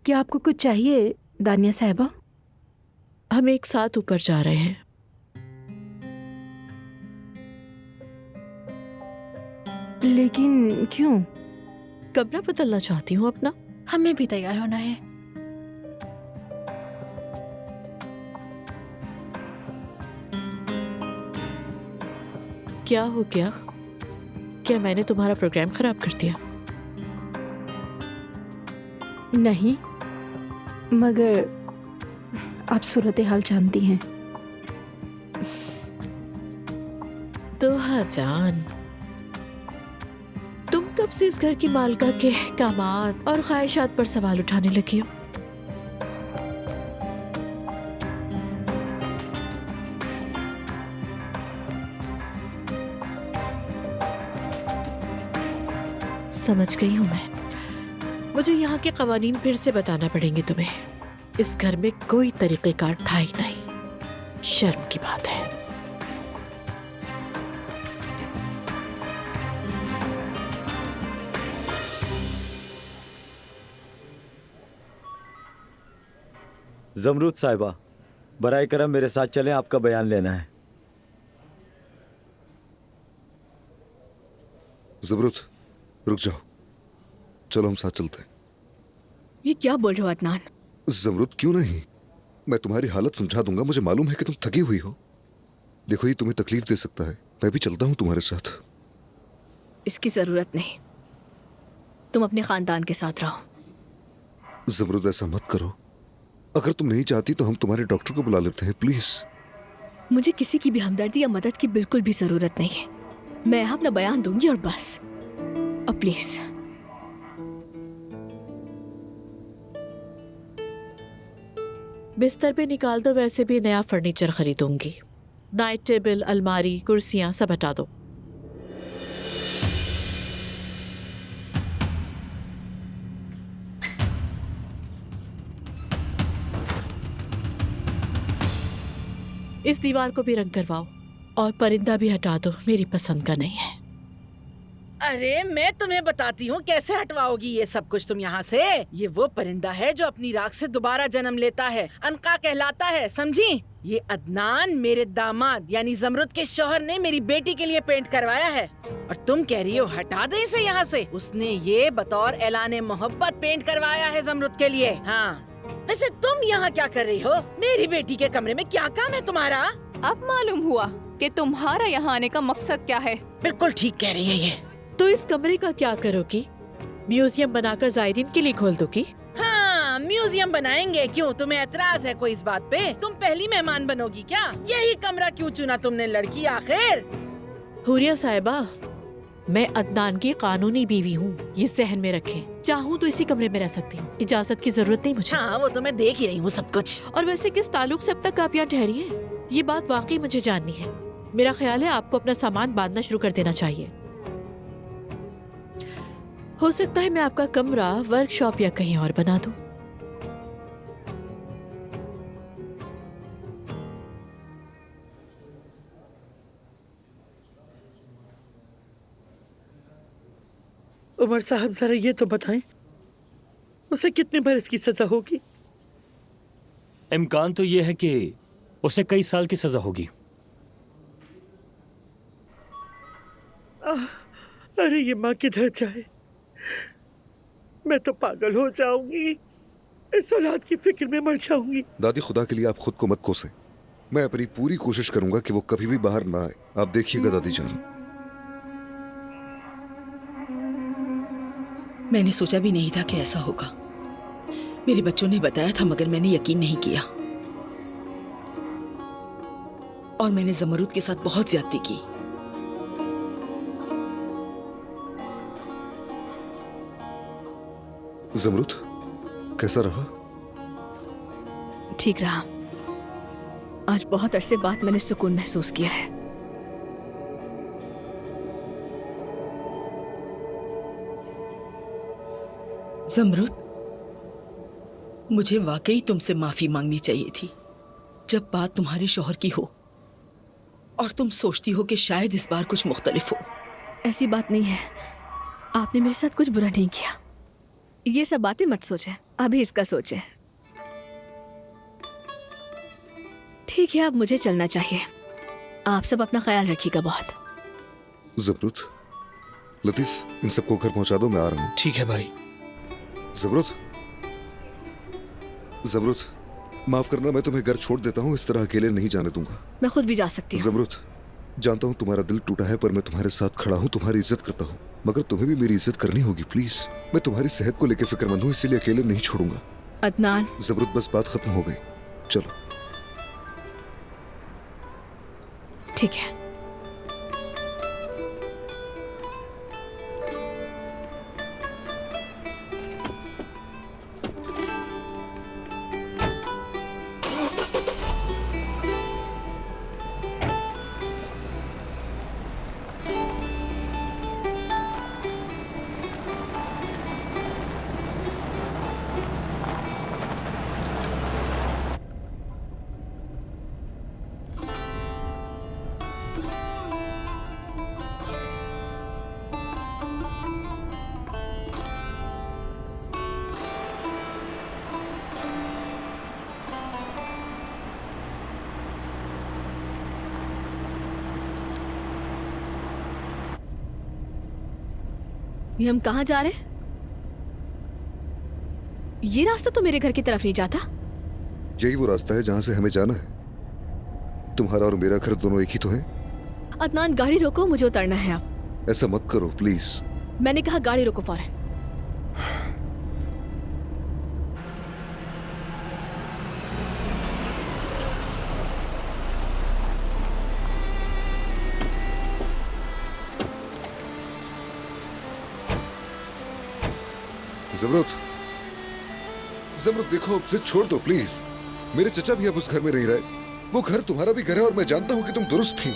क्या आपको कुछ चाहिए दानिया साहिबा? हम एक साथ ऊपर जा रहे हैं। लेकिन क्यों? कमरा बदलना चाहती हूँ अपना। हमें भी तैयार होना है। क्या हो गया? क्या मैंने तुम्हारा प्रोग्राम खराब कर दिया? नहीं, मगर आप सूरत हाल जानती हैं। दोहा जान, तुम कब से इस घर की मालका के कामात और ख्वाहिशात पर सवाल उठाने लगी हो? समझ गई हूं मैं। मुझे यहाँ के कवानीन फिर से बताना पड़ेंगे तुम्हें। इस घर में कोई तरीक़ेकार ढाई नहीं। शर्म की बात है। ज़मरूद साहिबा, बराए करम मेरे साथ चलें, आपका बयान लेना है। ज़मरूद, रुक जाओ, चलो हम साथ चलते हैं। ये क्या बोल रहे हो अदनान? ज़मरूद, क्यों नहीं, मैं तुम्हारी हालत समझा दूंगा। मुझे मालूम है कि तुम थकी हुई हो। देखो, ये तुम्हें तकलीफ दे सकता है। मैं भी चलता हूँ तुम्हारे साथ। इसकी जरूरत नहीं, तुम अपने खानदान के साथ रहो। ज़मरूद, ऐसा मत करो। अगर तुम नहीं चाहती तो हम तुम्हारे डॉक्टर को बुला लेते हैं, प्लीज। मुझे किसी की भी हमदर्दी या मदद की बिल्कुल भी जरूरत नहीं है। मैं यहाँ अपना बयान दूंगी और बस। अब प्लीज। बिस्तर पे निकाल दो, वैसे भी नया फर्नीचर खरीदूंगी। नाइट टेबल, अलमारी, कुर्सियां सब हटा दो। इस दीवार को भी रंग करवाओ और परिंदा भी हटा दो, मेरी पसंद का नहीं है। अरे मैं तुम्हें बताती हूँ कैसे हटवाओगी ये सब कुछ तुम यहाँ से। ये वो परिंदा है जो अपनी राख से दोबारा जन्म लेता है, अनका कहलाता है, समझी? ये अदनान मेरे दामाद यानी ज़मरुद के शौहर ने मेरी बेटी के लिए पेंट करवाया है और तुम कह रही हो हटा दे इसे यहाँ से। उसने ये बतौर ऐलान मोहब्बत पेंट करवाया है ज़मरुद के लिए। हाँ, वैसे तुम यहाँ क्या कर रही हो? मेरी बेटी के कमरे में क्या काम है तुम्हारा? अब मालूम हुआ कि तुम्हारा यहाँ आने का मकसद क्या है। बिल्कुल ठीक कह रही है ये। तो इस कमरे का क्या करोगी? म्यूजियम बनाकर जायरीन के लिए खोल दोगी? हाँ, म्यूजियम बनाएंगे। क्यों, तुम्हें एतराज है कोई इस बात पे? तुम पहली मेहमान बनोगी क्या? यही कमरा क्यों चुना तुमने लड़की आखिर? हुरिया साहिबा, मैं अदनान की कानूनी बीवी हूँ, ये जहन में रखें। चाहूँ तो इसी कमरे में रह सकती हूँ, इजाजत की जरूरत नहीं मुझे। हाँ, वो तो मैं देख ही रही हूँ सब कुछ। और वैसे किस ताल्लुक से अब तक आप यहाँ ठहरी हैं? ये बात वाकई मुझे जाननी है। मेरा ख्याल है आपको अपना सामान बांधना शुरू कर देना चाहिए। हो सकता है मैं आपका कमरा वर्कशॉप या कहीं और बना दूं। उमर साहब, जरा ये तो बताएं, उसे कितने बरस की सजा होगी? इम्कान तो ये है कि उसे कई साल की सजा होगी। अरे ये माँ किधर जाए? मैं तो पागल हो जाऊंगी, इस औलाद की फिक्र में मर जाऊंगी। दादी, खुदा के लिए आप खुद को मत कोसें। मैं अपनी पूरी कोशिश करूंगा कि वो कभी भी बाहर ना आए। आप देखिएगा दादी जान। मैंने सोचा भी नहीं था कि ऐसा होगा। मेरे बच्चों ने बताया था मगर मैंने यकीन नहीं किया। और मैंने ज़मरूद के साथ बहुत ज्यादती की। ज़मरूद कैसा रहा? ठीक रहा। आज बहुत अरसे बाद मैंने सुकून महसूस किया है। ज़मरूद, मुझे वाकई तुमसे माफी मांगनी चाहिए थी जब बात तुम्हारे शौहर की हो और तुम सोचती हो कि शायद इस बार कुछ मुख्तलिफ हो। ऐसी बात नहीं है, आपने मेरे साथ कुछ बुरा नहीं किया। ये सब बातें मत सोचे, अभी इसका सोचे। ठीक है, अब मुझे चलना चाहिए। आप सब अपना ख्याल रखिएगा बहुत। जबरूत, लतीफ, इन सबको घर पहुंचा दो, मैं आ रहा हूँ। ठीक है भाई। जबरूत, जबरूत, माफ करना, मैं तुम्हें घर छोड़ देता हूँ, इस तरह अकेले नहीं जाने दूंगा। मैं खुद भी जा सकती हूँ। जबरूत, जानता हूँ तुम्हारा दिल टूटा है, पर मैं तुम्हारे साथ खड़ा हूँ, तुम्हारी इज्जत करता हूँ, मगर तुम्हें भी मेरी इज्जत करनी होगी प्लीज। मैं तुम्हारी सेहत को लेकर फिक्रमंद हूँ, इसीलिए अकेले नहीं छोड़ूंगा। अदनान। जबरूत, बस बात खत्म हो गई, चलो। ठीक है। ये हम कहाँ जा रहे हैं? ये रास्ता तो मेरे घर की तरफ नहीं जाता। यही वो रास्ता है जहाँ से हमें जाना है। तुम्हारा और मेरा घर दोनों एक ही तो है। अदनान, गाड़ी रोको, मुझे उतरना है अब। ऐसा मत करो प्लीज। मैंने कहा गाड़ी रोको फौरन। जमरूत, जमरूत देखो, अब जिद छोड़ दो प्लीज। मेरे चचा भी अब उस घर में नहीं रहे। वो घर तुम्हारा भी घर है और मैं जानता हूँ कि तुम दुरुस्त थी।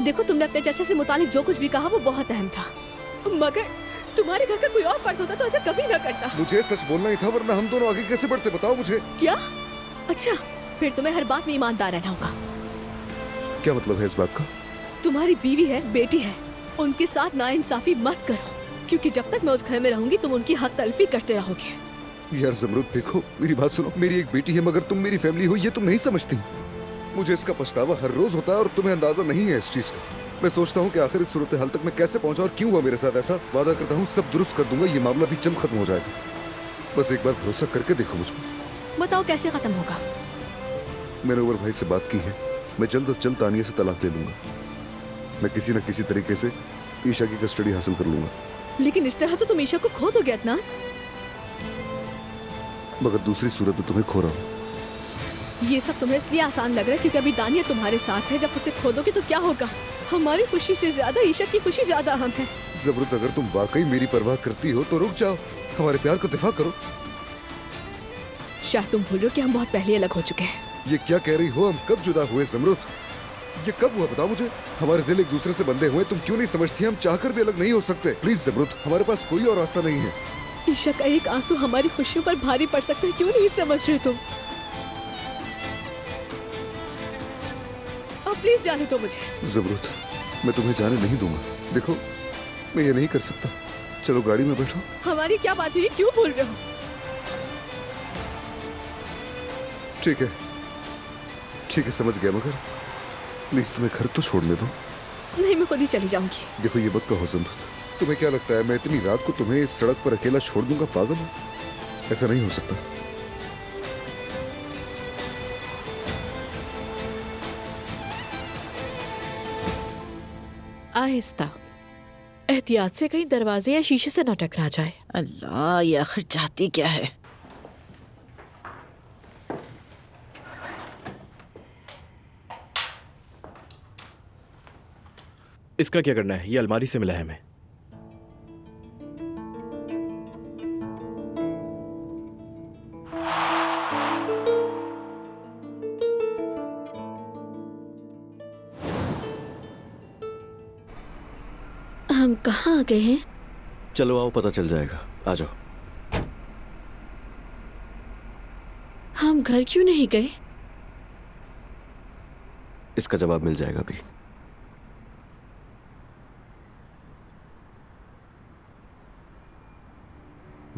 देखो, तुमने अपने चाचा से मुतालिक जो कुछ भी कहा वो बहुत अहम था, मगर तुम्हारे घर का कोई और फर्द होता तो ऐसा कभी ना करता। मुझे सच बोलना ही था, वरना हम दोनों आगे कैसे बढ़ते, बताओ मुझे। क्या? अच्छा, फिर तुम्हें हर बात में ईमानदार रहना होगा। क्या मतलब है इस बात का? तुम्हारी बीवी है, बेटी है, उनके साथ नाइंसाफी मत करो, क्योंकि जब तक मैं उस घर में रहूंगी तुम उनकी हक तलफी करते रहोगे। यार जमरूत देखो, मेरी बात सुनो। मेरी एक बेटी है, मगर तुम मेरी फैमिली हो, ये तुम नहीं समझती। मुझे इसका पछतावा हर रोज होता है और तुम्हें अंदाजा नहीं है इस चीज का। मैं सोचता हूँ कि आखिर इस सूरत हाल तक मैं कैसे पहुंचा और क्यों हुआ मेरे साथ ऐसा। वादा करता हूँ सब दुरुस्त कर दूंगा, ये मामला भी जल्द खत्म हो जाएगा। बस एक बार भरोसा करके देखो मुझ पर। बताओ कैसे खत्म होगा? मैंने उमर भाई से बात की है, मैं जल्द से जल्द तानिया से तलाक ले लूंगा। मैं किसी न किसी तरीके से ईशा की कस्टडी हासिल कर लूंगा। लेकिन इस तरह तो तुम ईशा को खो दोगे अदनान। मगर दूसरी सूरत में तुम्हें खो रहा हूँ। ये सब तुम्हें इसलिए आसान लग रहा है क्योंकि अभी दानिया तुम्हारे साथ है। जब उसे खो दोगे तो क्या होगा? हमारी खुशी से ज्यादा ईशा की खुशी ज्यादा अहम है। जबरूत, अगर तुम वाकई मेरी परवाह करती हो तो रुक जाओ, हमारे प्यार का दिफा करो। शायद तुम भूल रहे हो कि हम बहुत पहले अलग हो चुके हैं। ये क्या कह रही हो? हम कब जुदा हुए जमरूत? ये कब हुआ बताओ मुझे? हमारे दिल एक दूसरे से बंधे हुए, तुम क्यों नहीं समझती? हम चाहकर भी अलग नहीं हो सकते। प्लीज जबरूत, हमारे पास कोई और रास्ता नहीं है। ईशा का एक आंसू हमारी खुशियों पर भारी पड़ सकता है, क्यों नहीं समझ रहे तुम? अब प्लीज जाने दो मुझे। जबरूत, मैं तुम्हें जाने नहीं दूंगा। देखो, मैं ये नहीं कर सकता। चलो गाड़ी में बैठो। हमारी क्या बात हुई, क्यों भूल रहे हो? ठीक है, ठीक है, समझ गया, मगर प्लीज तुम्हें घर तो छोड़ने दो। नहीं, मैं खुद ही चली जाऊंगी। देखो, ये मत कहो जमरूत। तुम्हें क्या लगता है मैं इतनी रात को तुम्हें इस सड़क पर अकेला छोड़ दूंगा? पागल हो? ऐसा नहीं हो सकता। आहिस्ता, एहतियात से कहीं दरवाजे या शीशे से न टकरा जाए। अल्लाह, ये आखिर चाहती क्या है? इसका क्या करना है? ये अलमारी से मिला है हमें। हम कहाँ आ गए हैं? चलो आओ, पता चल जाएगा। आ जाओ। हम घर क्यों नहीं गए? इसका जवाब मिल जाएगा अभी।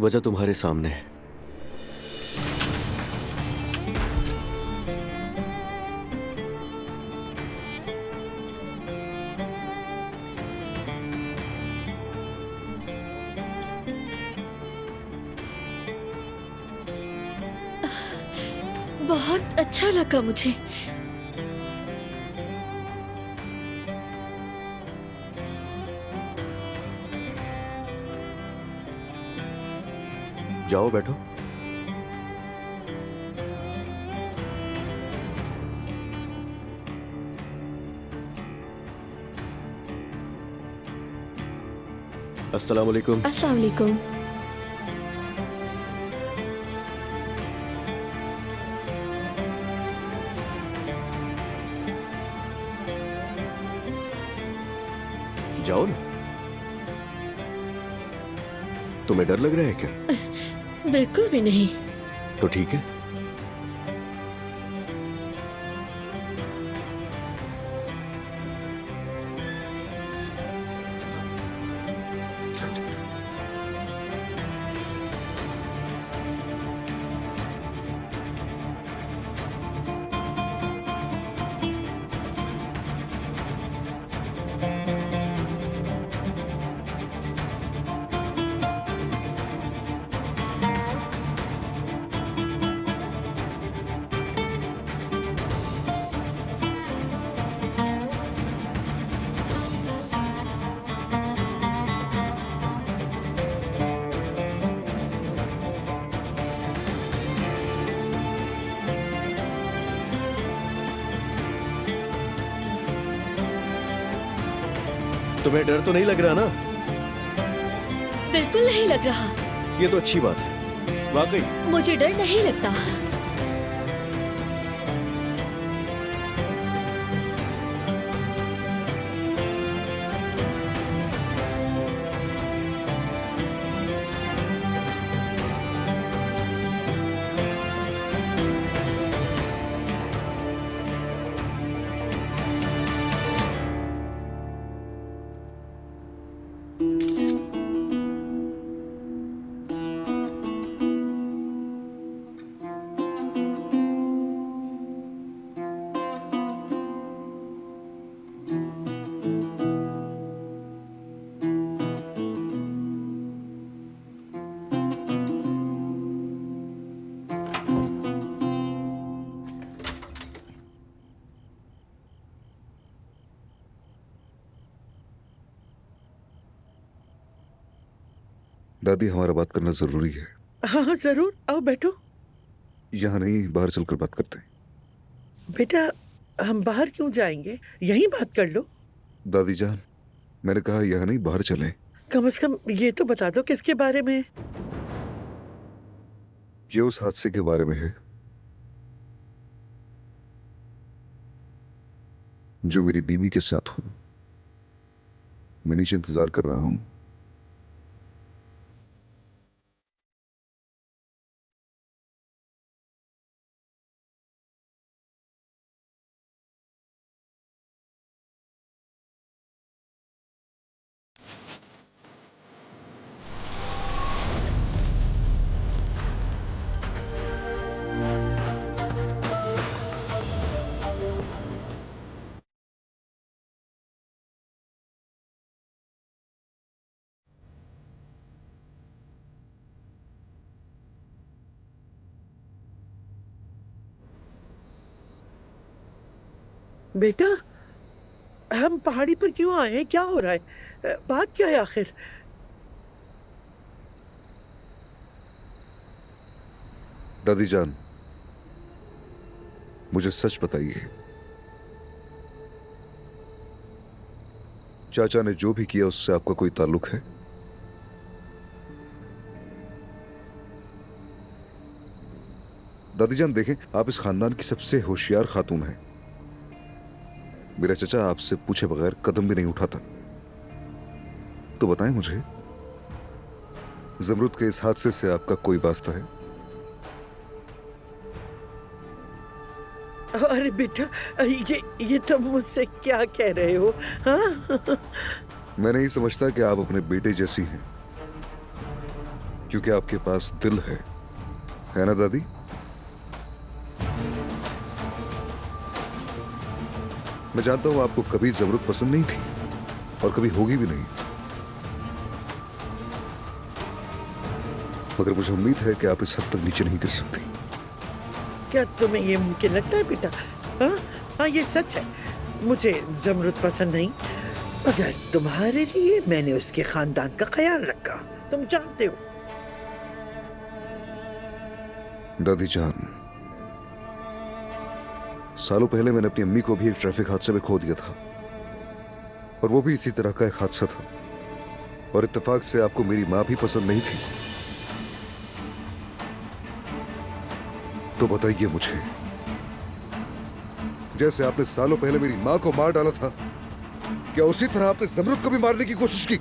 वजह तुम्हारे सामने है। बहुत अच्छा लगा मुझे। जाओ बैठो। अस्सलाम वालेकुम। अस्सलाम वालेकुम। जाओ ना। तुम्हें डर लग रहा है क्या? बिल्कुल भी नहीं। तो ठीक है। तुम्हें डर तो नहीं लग रहा ना? बिल्कुल नहीं लग रहा। ये तो अच्छी बात है। वाकई मुझे डर नहीं लगता। दादी, हमारा बात करना जरूरी है। हाँ जरूर, आओ बैठो। यहाँ नहीं, बाहर चलकर बात करते हैं। बेटा, हम बाहर क्यों जाएंगे, यहीं बात कर लो। दादी जान, मैंने कहा यहाँ नहीं, बाहर चलें। कम से कम ये तो बता दो किसके बारे में। ये उस हादसे के बारे में है जो मेरी बीवी के साथ हुआ। मैं नीचे इंतजार कर रहा हूं। बेटा, हम पहाड़ी पर क्यों आए हैं, क्या हो रहा है, बात क्या है आखिर। दादी जान, मुझे सच बताइए, चाचा ने जो भी किया उससे आपका कोई ताल्लुक है? दादी जान देखें, आप इस खानदान की सबसे होशियार खातून हैं। मेरा चाचा आपसे पूछे बगैर कदम भी नहीं उठाता। तो बताएं मुझे, जमरुद के इस हादसे से आपका कोई वास्ता है? अरे बेटा, ये तो मुझसे क्या कह रहे हो, हाँ? मैं नहीं समझता कि आप अपने बेटे जैसी हैं। क्योंकि आपके पास दिल है ना दादी? मैं जानता हूं आपको कभी ज़मरुद पसंद नहीं थी और कभी होगी भी नहीं, मगर मुझे उम्मीद है कि आप इस हद तक नीचे नहीं गिर सकती। क्या तुम्हें ये मुमकिन लगता है बेटा? हाँ हाँ, ये सच है, मुझे ज़मरुद पसंद नहीं, मगर तुम्हारे लिए मैंने उसके खानदान का ख्याल रखा, तुम जानते हो। दादी जान, सालों पहले मैंने अपनी अम्मी को भी एक ट्रैफिक हादसे में खो दिया था, और वो भी इसी तरह का एक हादसा था, और इत्तेफाक से आपको मेरी माँ भी पसंद नहीं थी। तो बताइए मुझे, जैसे आपने सालों पहले मेरी माँ को मार डाला था, क्या उसी तरह आपने ज़मरुद को भी मारने की कोशिश की?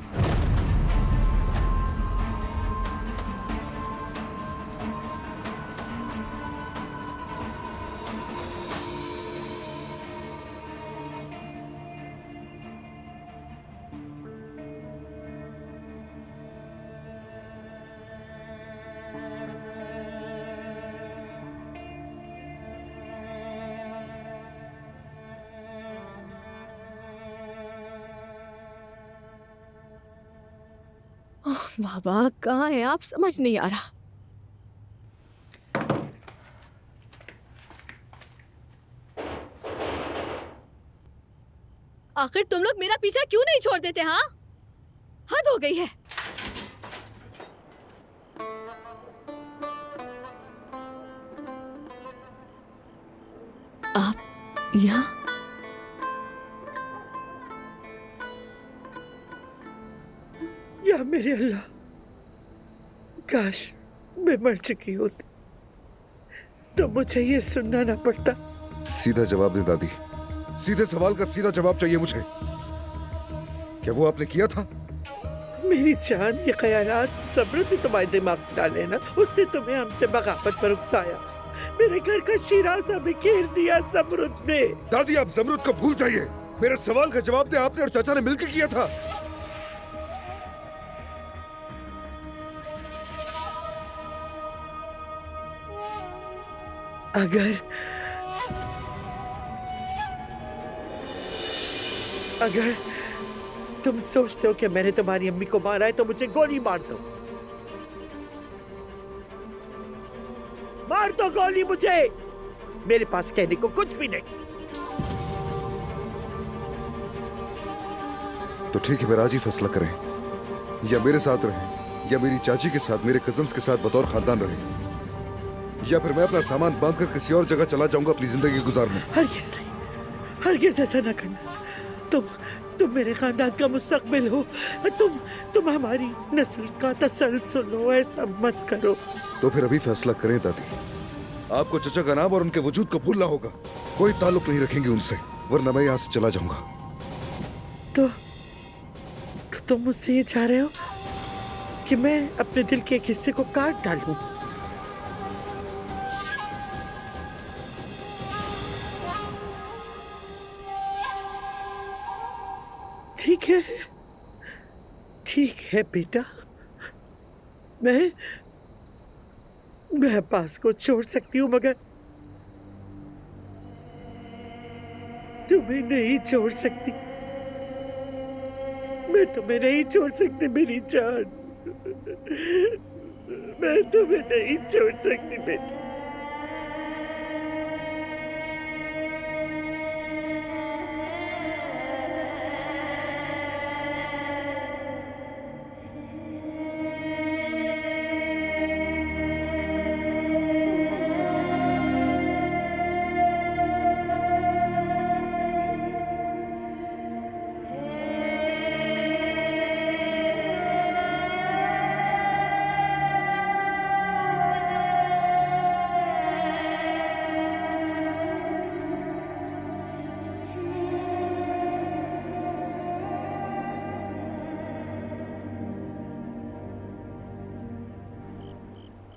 बाबा कहाँ है आप, समझ नहीं आ रहा। आखिर तुम लोग मेरा पीछा क्यों नहीं छोड़ देते? हाँ, हद हो गई है। आप यहाँ? या मेरे अल्लाह, काश मैं मर चुकी होती तो मुझे ये सुनना ना पड़ता। सीधा जवाब दे दादी, सीधे सवाल का सीधा जवाब चाहिए मुझे। क्या वो आपने किया था? मेरी जान, ये ख्यालात ज़मरुद ने तुम्हारे दिमाग में डाले ना, उसने तुम्हें हमसे बगावत पर उकसाया, मेरे घर का शिराजा बिखेर दिया ज़मरुद ने। दादी आप ज़मरुद को भूल जाइए, मेरे सवाल का जवाब दे, आपने और चाचा ने मिलकर किया था। अगर तुम सोचते हो कि मैंने तुम्हारी अम्मी को मारा है तो मुझे गोली मार दो, मार दो गोली मुझे, मेरे पास कहने को कुछ भी नहीं। तो ठीक है, मेरा आज ही फैसला करें, या मेरे साथ रहें, या मेरी चाची के साथ, मेरे कजन्स के साथ बतौर खानदान रहें, या फिर मैं अपना सामान बांधकर किसी और जगह चला जाऊंगा अपनी जिंदगी गुजारने। हरगिज़ नहीं, हरगिज़ ऐसा ना करना। तुम मेरे खानदान का मुस्तकबिल हो, तुम हमारी नस्ल का तसलसल हो, ऐसा मत करो। तो फिर अभी फैसला करें दादी, आपको चचा का नाम और उनके वजूद को भूलना होगा, कोई ताल्लुक नहीं रखेंगे उनसे, वरना मैं यहाँ से चला जाऊंगा। तो तुम मुझसे ये चाह रहे हो कि मैं अपने दिल के एक हिस्से को काट डालूं? ठीक है बेटा, मैं अब्बास को छोड़ सकती हूँ, मगर तुम्हें नहीं छोड़ सकती। मैं तुम्हें नहीं छोड़ सकती मेरी जान, मैं तुम्हें नहीं छोड़ सकती बेटा।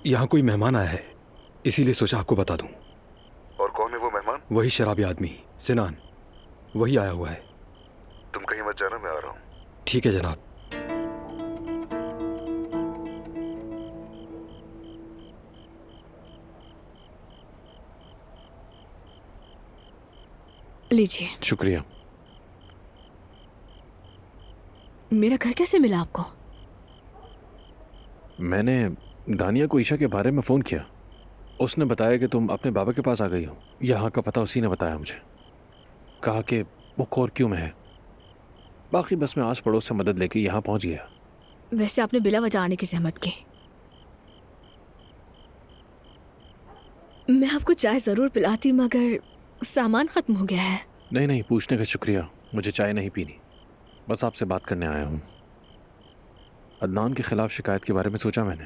यहाँ कोई मेहमान आया है, इसीलिए सोचा आपको बता दूं। और कौन है वो मेहमान? वही शराबी आदमी सिनान, वही आया हुआ है। तुम कहीं मत जाना, मैं आ रहा हूँ। ठीक है जनाब। लीजिए। शुक्रिया। मेरा घर कैसे मिला आपको? मैंने दानिया को ईशा के बारे में फ़ोन किया। उसने बताया कि तुम अपने बाबा के पास आ गई हो। यहाँ का पता उसी ने बताया मुझे। कहा कि वो कोरक्यू में है। बाकी बस मैं आस पड़ोस से मदद लेके यहाँ पहुँच गया। वैसे आपने बिला वजह आने की जहमत की। मैं आपको चाय ज़रूर पिलाती मगर सामान ख़त्म हो गया है। नहीं नहीं, पूछने का शुक्रिया। मुझे चाय नहीं पीनी, बस आपसे बात करने आया हूँ। अदनान के खिलाफ शिकायत के बारे में सोचा मैंने।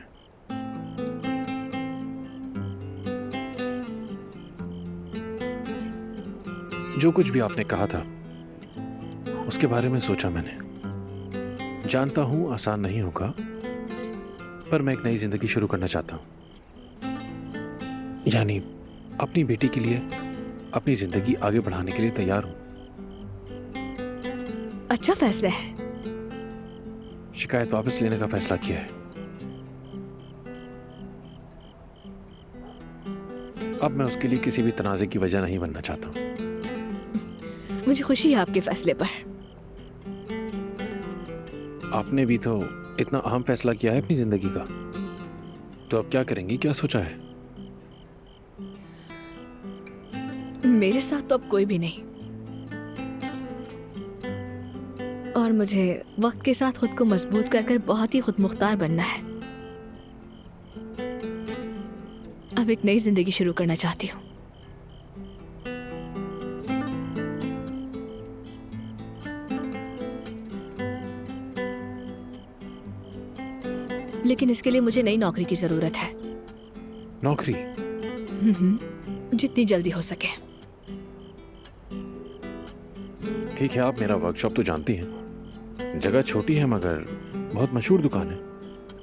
जो कुछ भी आपने कहा था उसके बारे में सोचा मैंने। जानता हूं आसान नहीं होगा, पर मैं एक नई जिंदगी शुरू करना चाहता हूं। यानी अपनी बेटी के लिए अपनी जिंदगी आगे बढ़ाने के लिए तैयार हूं। अच्छा फैसला है। शिकायत वापस लेने का फैसला किया है। अब मैं उसके लिए किसी भी तनाज़े की वजह नहीं बनना चाहता हूं। मुझे खुशी है आपके फैसले पर। आपने भी तो इतना अहम फैसला किया है अपनी जिंदगी का, तो अब क्या करेंगी, क्या सोचा है? मेरे साथ तो अब कोई भी नहीं, और मुझे वक्त के साथ खुद को मजबूत कर बहुत ही खुद मुख्तार बनना है। अब एक नई जिंदगी शुरू करना चाहती हूँ। लेकिन इसके लिए मुझे नई नौकरी की जरूरत है। नौकरी? जितनी जल्दी हो सके। ठीक है, आप मेरा वर्कशॉप तो जानती हैं। जगह छोटी है मगर बहुत मशहूर दुकान है।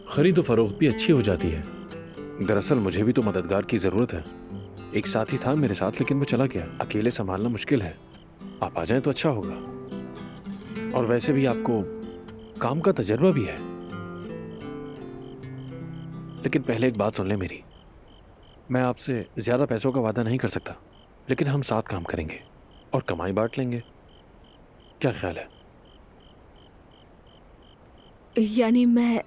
खरीदो फरोख्त भी अच्छी हो जाती है। दरअसल मुझे भी तो मददगार की जरूरत है। एक साथी था मेरे साथ, लेकिन वो चला गया। अकेले संभालना मुश्किल है। आप आ जाएं तो अच्छा होगा। और वैसे भी आपको काम का तजर्बा भी है। लेकिन पहले एक बात सुन ले मेरी। मैं आपसे ज्यादा पैसों का वादा नहीं कर सकता, लेकिन हम साथ काम करेंगे और कमाई बांट लेंगे। क्या ख्याल है? यानी मैं